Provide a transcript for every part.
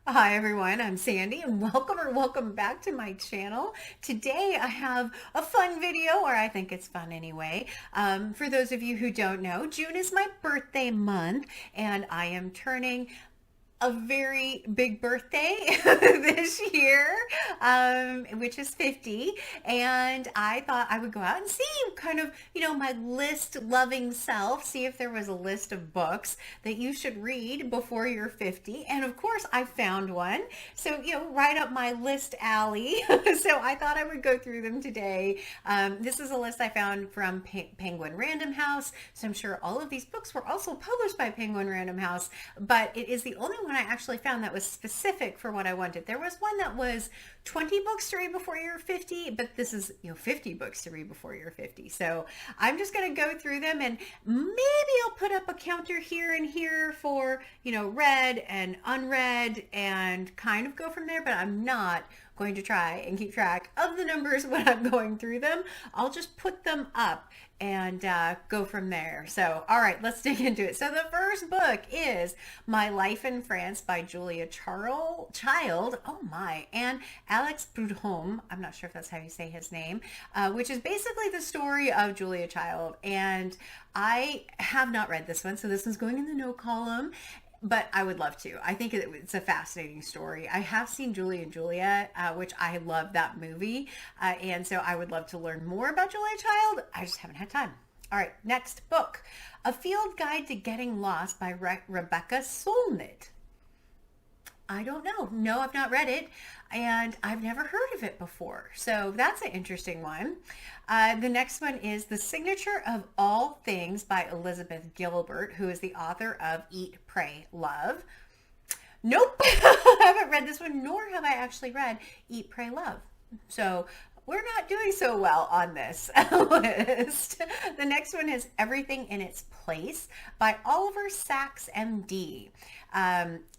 Hi everyone, I'm Sandy and welcome back to my channel. Today I have a fun video, or I think it's fun anyway. For those of you who don't know, June is my birthday month and I am turning a very big birthday this year, which is 50. And I thought I would go out and see kind of, my list loving self, see if there was a list of books that you should read before you're 50. And of course I found one. So, right up my list alley. So I thought I would go through them today. This is a list I found from Penguin Random House. So I'm sure all of these books were also published by Penguin Random House, but it is the only one I actually found that was specific for what I wanted. There was one that was 20 books to read before you're 50, but this is, 50 books to read before you're 50. So I'm just going to go through them and maybe I'll put up a counter here and here for, read and unread and kind of go from there, but I'm not going to try and keep track of the numbers when I'm going through them. I'll just put them up and go from there. So, all right, let's dig into it. So the first book is My Life in France by Julia Child, oh my, and Alex Prudhomme, I'm not sure if that's how you say his name, which is basically the story of Julia Child. And I have not read this one, so this one's going in the no column. But I would love to. I think it's a fascinating story. I have seen Julie and Julia, which I love that movie. And so I would love to learn more about Julia Child. I just haven't had time. All right, next book. A Field Guide to Getting Lost by Rebecca Solnit. I don't know. No, I've not read it, and I've never heard of it before. So that's an interesting one. The next one is The Signature of All Things by Elizabeth Gilbert, who is the author of Eat, Pray, Love. Nope, I haven't read this one, nor have I actually read Eat, Pray, Love. So we're not doing so well on this list. The next one is Everything in Its Place by Oliver Sacks, MD.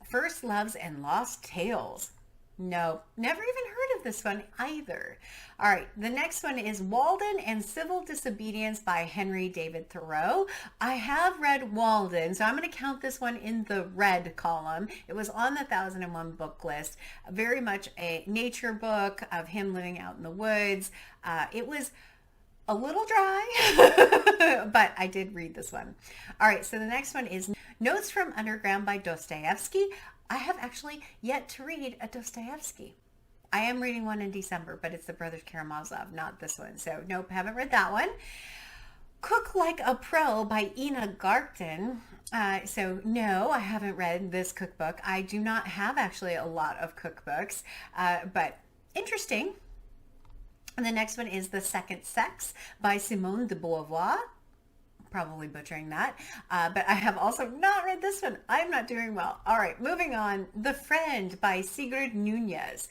First Loves and Lost Tales. No, never even heard of this one either. All right, the next one is Walden and Civil Disobedience by Henry David Thoreau. I have read Walden, so I'm going to count this one in the read column. It was on the 1001 book list. Very much a nature book of him living out in the woods. It was a little dry, but I did read this one. All right, so the next one is Notes from Underground by Dostoevsky. I have actually yet to read a Dostoevsky. I am reading one in December, but it's the Brothers Karamazov, not this one. So nope, haven't read that one. Cook Like a Pro by Ina Garten. So no, I haven't read this cookbook. I do not have actually a lot of cookbooks, but interesting. And the next one is The Second Sex by Simone de Beauvoir. Probably butchering that, but I have also not read this one. I'm not doing well. All right, moving on. The Friend by Sigrid Nunez.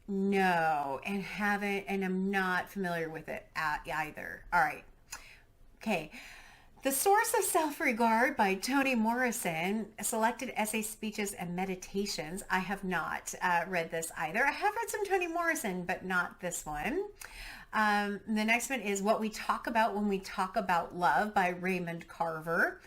No, and haven't, and I'm not familiar with it either. All right. Okay. The Source of Self-Regard by Toni Morrison, Selected Essay, Speeches, and Meditations. I have not read this either. I have read some Toni Morrison, but not this one. The next one is What We Talk About When We Talk About Love by Raymond Carver.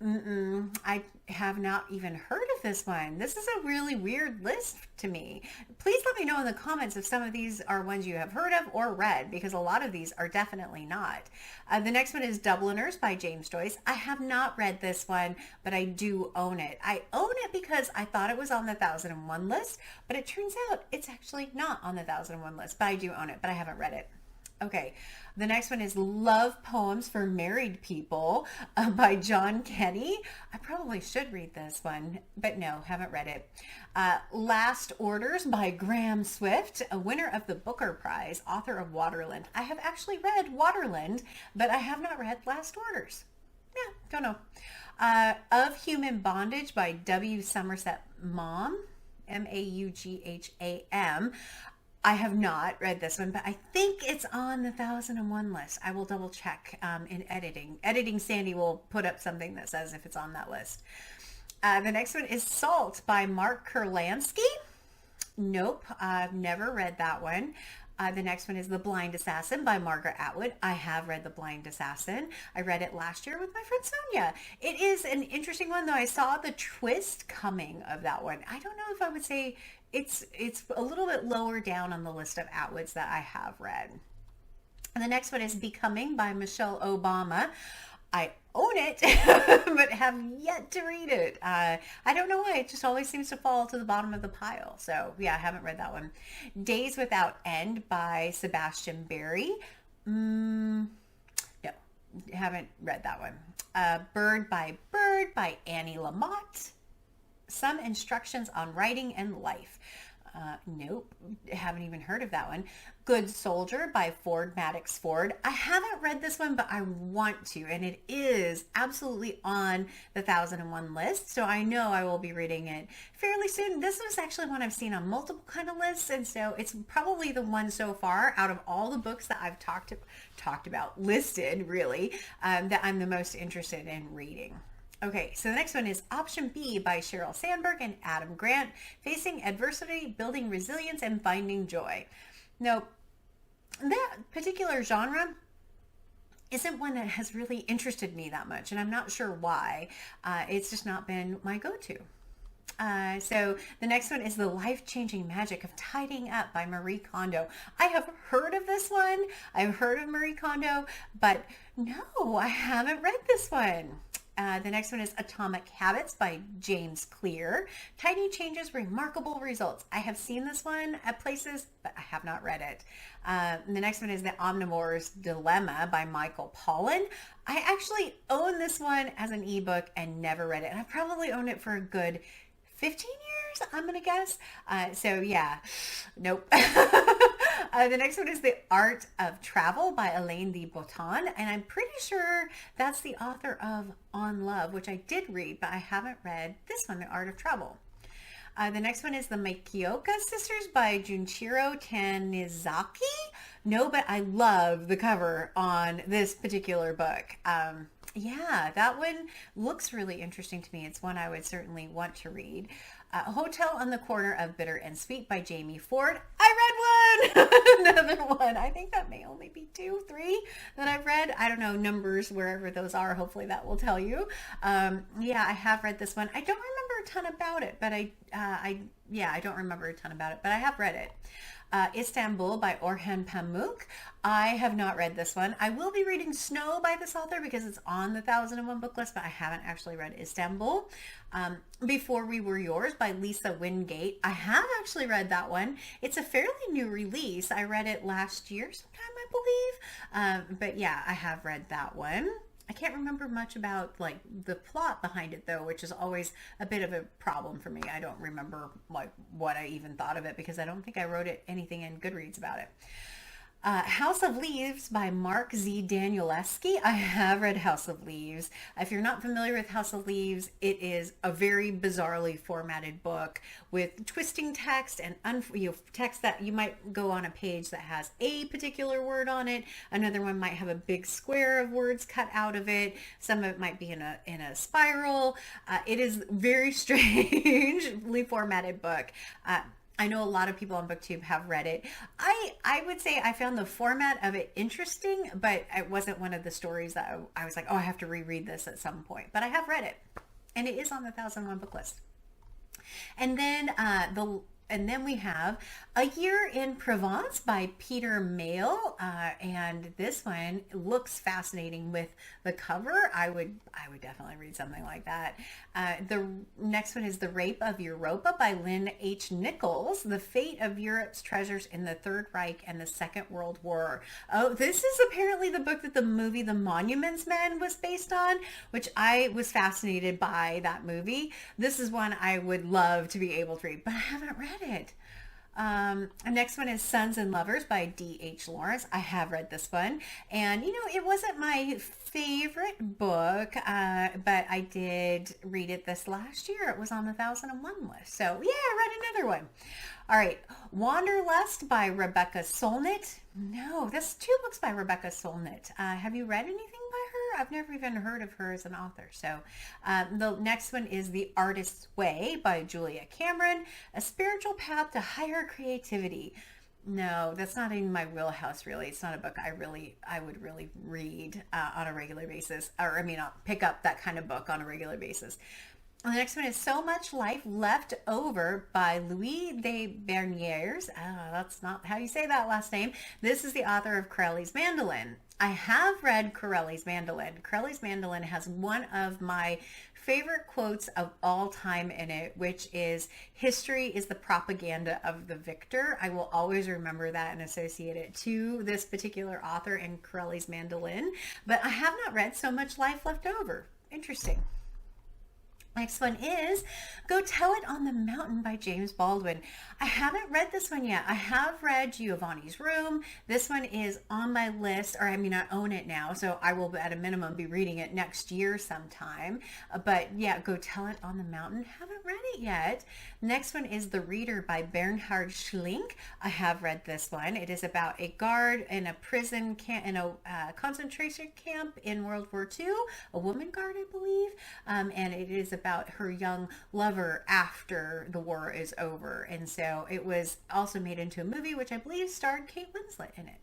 I have not even heard of this one. This is a really weird list to me. Please let me know in the comments if some of these are ones you have heard of or read, because a lot of these are definitely not. The next one is Dubliners by James Joyce. I have not read this one, but I do own it. I own it because I thought it was on the 1001 list, but it turns out it's actually not on the 1001 list, but I do own it, but I haven't read it. Okay, the next one is Love Poems for Married People by John Kenney. I probably should read this one, but no, haven't read it. Last Orders by Graham Swift, a winner of the Booker Prize, author of Waterland. I have actually read Waterland, but I have not read Last Orders. Yeah, don't know. Of Human Bondage by W. Somerset Maugham, Maugham. I have not read this one, but I think it's on the 1001 list. I will double check in editing. Editing Sandy will put up something that says if it's on that list. The next one is Salt by Mark Kurlansky. Nope, I've never read that one. The next one is The Blind Assassin by Margaret Atwood. I have read The Blind Assassin. I read it last year with my friend Sonia. It is an interesting one, though. I saw the twist coming of that one. I don't know if I would say it's a little bit lower down on the list of Atwoods that I have read. And the next one is Becoming by Michelle Obama. I own it, but have yet to read it. I don't know why. It just always seems to fall to the bottom of the pile. So yeah, I haven't read that one. Days Without End by Sebastian Barry. No, haven't read that one. Bird by Annie Lamott. Some Instructions on Writing and Life. Nope, haven't even heard of that one. Good Soldier by Ford Maddox Ford. I haven't read this one, but I want to, and it is absolutely on the 1001 list, so I know I will be reading it fairly soon. This was actually one I've seen on multiple kind of lists, and so it's probably the one so far out of all the books that I've talked about, listed really, that I'm the most interested in reading. Okay, so the next one is Option B by Sheryl Sandberg and Adam Grant, Facing Adversity, Building Resilience, and Finding Joy. Now, that particular genre isn't one that has really interested me that much, and I'm not sure why. It's just not been my go-to. So the next one is The Life-Changing Magic of Tidying Up by Marie Kondo. I have heard of this one. I've heard of Marie Kondo, but no, I haven't read this one. The next one is Atomic Habits by James Clear. Tiny Changes, Remarkable Results. I have seen this one at places, but I have not read it. The next one is The Omnivore's Dilemma by Michael Pollan. I actually own this one as an ebook and never read it. And I probably owned it for a good 15 years, I'm going to guess. So yeah, nope. The next one is The Art of Travel by Elaine de Botton. And I'm pretty sure that's the author of On Love, which I did read, but I haven't read this one, The Art of Travel. The next one is The Makioka Sisters by Junichiro Tanizaki. No, but I love the cover on this particular book. Yeah, that one looks really interesting to me. It's one I would certainly want to read. Hotel on the Corner of Bitter and Sweet by Jamie Ford. I read one! Another one. I think that may only be 2, 3 that I've read. I don't know, numbers, wherever those are. Hopefully that will tell you. Yeah, I have read this one. I don't remember a ton about it, but I don't remember a ton about it, but I have read it. Istanbul by Orhan Pamuk. I have not read this one. I will be reading Snow by this author because it's on the 1001 book list, but I haven't actually read Istanbul. Before We Were Yours by Lisa Wingate. I have actually read that one. It's a fairly new release. I read it last year sometime, I believe. But yeah, I have read that one. I can't remember much about like the plot behind it though, which is always a bit of a problem for me. I don't remember like what I even thought of it because I don't think I wrote anything in Goodreads about it. House of Leaves by Mark Z. Danielewski. I have read House of Leaves. If you're not familiar with House of Leaves, it is a very bizarrely formatted book with twisting text and text that you might go on a page that has a particular word on it. Another one might have a big square of words cut out of it. Some of it might be in a spiral. It is very strangely formatted book. I know a lot of people on BookTube have read it. I would say I found the format of it interesting, but it wasn't one of the stories that I was like, oh, I have to reread this at some point. But I have read it, and it is on the 1001 book list. And then we have A Year in Provence by Peter Mayle, and this one looks fascinating with the cover. I would definitely read something like that. The next one is The Rape of Europa by Lynn H. Nichols, The Fate of Europe's Treasures in the Third Reich and the Second World War. Oh, this is apparently the book that the movie The Monuments Men was based on, which I was fascinated by that movie. This is one I would love to be able to read, but I haven't read it. The next one is Sons and Lovers by D.H. Lawrence. I have read this one, and it wasn't my favorite book, but I did read it this last year. It was on the 1001 list, so yeah, I read another one. All right, Wanderlust by Rebecca Solnit. No, that's 2 books by Rebecca Solnit. Have you read anything by her? I've never even heard of her as an author. So the next one is The Artist's Way by Julia Cameron, A Spiritual Path to Higher Creativity. No, that's not in my wheelhouse, really. It's not a book I would really read on a regular basis, or I mean, I'll pick up that kind of book on a regular basis. The next one is So Much Life Left Over by Louis de Bernières. That's not how you say that last name. This is the author of Corelli's Mandolin. I have read Corelli's Mandolin. Corelli's Mandolin has one of my favorite quotes of all time in it, which is, "History is the propaganda of the victor." I will always remember that and associate it to this particular author in Corelli's Mandolin. But I have not read So Much Life Left Over. Interesting. Next one is Go Tell It on the Mountain by James Baldwin. I haven't read this one yet. I have read Giovanni's Room. This one is on my list, or I mean, I own it now, so I will at a minimum be reading it next year sometime. But yeah, Go Tell It on the Mountain. Haven't read it yet. Next one is The Reader by Bernhard Schlink. I have read this one. It is about a guard in a prison camp, in a concentration camp in World War II, a woman guard, I believe, and it is about her young lover after the war is over. And so it was also made into a movie, which I believe starred Kate Winslet in it.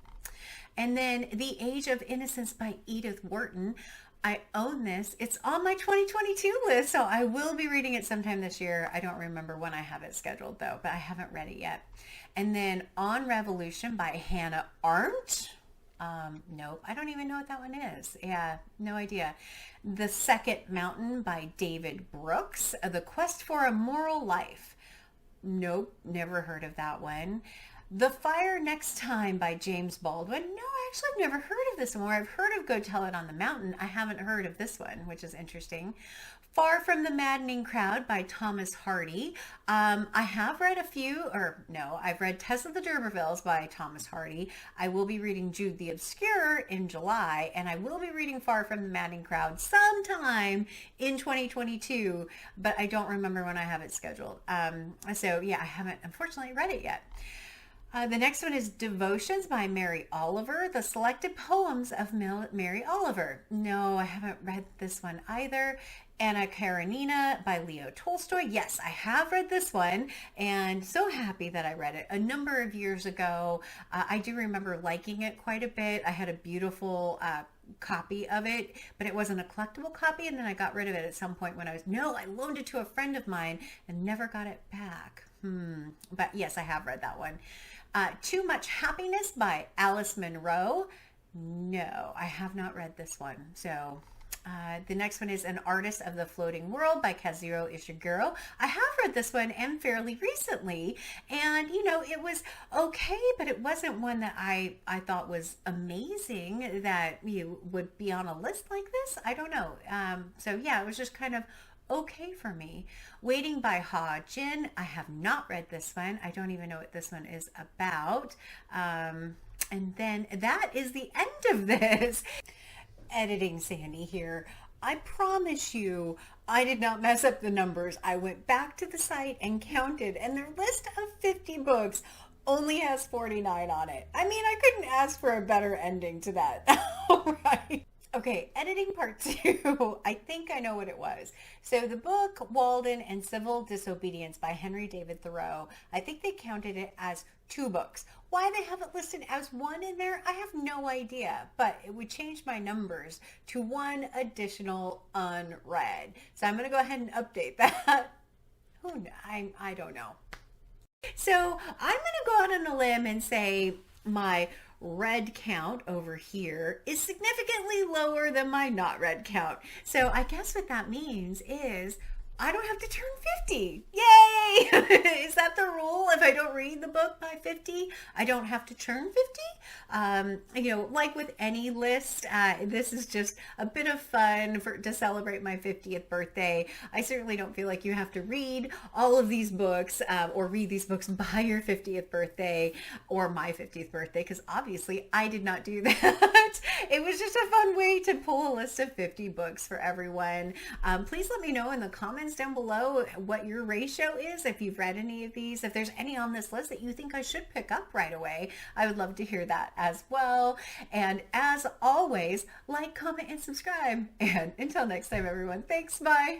And then The Age of Innocence by Edith Wharton. I own this. It's on my 2022 list, so I will be reading it sometime this year. I don't remember when I have it scheduled though, but I haven't read it yet. And then On Revolution by Hannah Arendt. Nope, I don't even know what that one is. Yeah, no idea. The Second Mountain by David Brooks. The Quest for a Moral Life. Nope, never heard of that one. The Fire Next Time by James Baldwin. No, actually I've never heard of this one. I've heard of Go Tell It on the Mountain. I haven't heard of this one, which is interesting. Far from the Maddening Crowd by Thomas Hardy. I have read a few, or no, I've read Tess of the D'Urbervilles by Thomas Hardy. I will be reading Jude the Obscure in July, and I will be reading Far from the Maddening Crowd sometime in 2022, but I don't remember when I have it scheduled. So yeah, I haven't unfortunately read it yet. The next one is Devotions by Mary Oliver, the selected poems of Mary Oliver. No, I haven't read this one either. Anna Karenina by Leo Tolstoy. Yes, I have read this one, and so happy that I read it a number of years ago. I do remember liking it quite a bit. I had a beautiful copy of it, but it wasn't a collectible copy, and then I got rid of it at some point when I loaned it to a friend of mine and never got it back. But yes, I have read that one. Too Much Happiness by Alice Munro. No, I have not read this one. So the next one is An Artist of the Floating World by Kazuo Ishiguro. I have read this one, and fairly recently, and you know, it was okay, but it wasn't one that I thought was amazing that you would be on a list like this. I don't know. So yeah, it was just kind of okay for me. Waiting by Ha Jin. I have not read this one. I don't even know what this one is about. And then that is the end of this. Editing Sandy here. I promise you, I did not mess up the numbers. I went back to the site and counted, and their list of 50 books only has 49 on it. I mean, I couldn't ask for a better ending to that. All right. Okay, editing part 2. I think I know what it was. So the book Walden and Civil Disobedience by Henry David Thoreau, I think they counted it as 2 books. Why they have it listed as 1 in there, I have no idea, but it would change my numbers to 1 additional unread. So I'm going to go ahead and update that. I don't know. So I'm going to go out on a limb and say my read count over here is significantly lower than my not read count. So I guess what that means is I don't have to turn 50. Yay! Is that the rule? If I don't read the book by 50, I don't have to turn 50? You know, like with any list, this is just a bit of fun to celebrate my 50th birthday. I certainly don't feel like you have to read all of these books or read these books by your 50th birthday or my 50th birthday, because obviously I did not do that. It was just a fun way to pull a list of 50 books for everyone. Please let me know in the comments down below what your ratio is, if you've read any of these, if there's any on this list that you think I should pick up right away. I would love to hear that as well. And as always, like, comment, and subscribe. And until next time, everyone, thanks, bye.